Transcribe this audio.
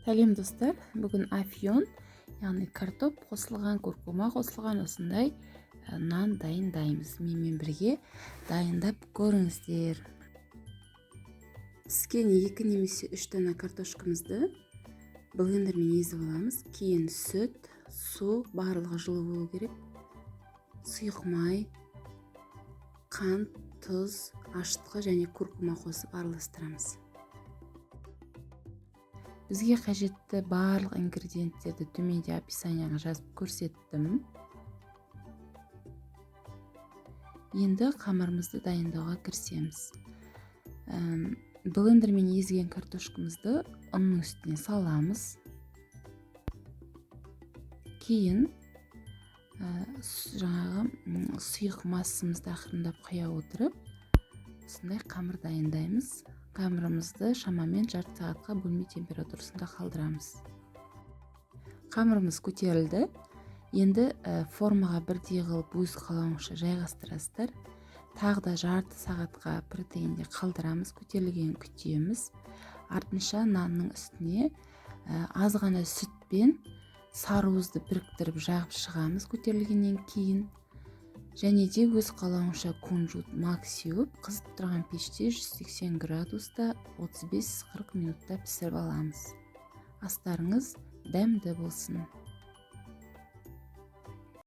Сәлем достар, бүгін афьон, яғни картоп қосылған, куркума қосылған осындай нан дайындаймыз. Менімен бірге дайындап көріңіздер. Піскен 2 немесе 3 дана картошкамызды блендермен езіп аламыз. Кейін сүт, су, барлығы жылы болу керек. Сұйық май, қант, тұз, ашытқы және куркума қосып араластырамыз. Бізге қажетті барлық ингредиенттерді төменде описанияға жазып көрсеттім. Енді қамырымызды дайындауға кірісеміз. Блендермен езген картошкамызды ұнның үстіне саламыз. Кейін сұйық массамызды ақырындап құя отырып, осындай қамыр дайындаймыз. Қамырымызды шамамен жарты сағатқа бөлме температурасында қалдырамыз. Қамырымыз көтерілді. Енді формаға бірдей қылып өз қалауыңызша жайғастырасыздар. Тағы да жарты сағатқа протеинде қалдырамыз, көтерілгенін күтеміз. Артынша нанның үстіне аз ғана сүтпен сарыуызды біріктіріп жағып шығамыз көтерілгеннен кейін. Және де өз қалауыңызша кунжут мак сеуіп, қызып тұрған пеште 180 градуста 35-40 минутта пісіріп аламыз. Астарыңыз дәмді болсын.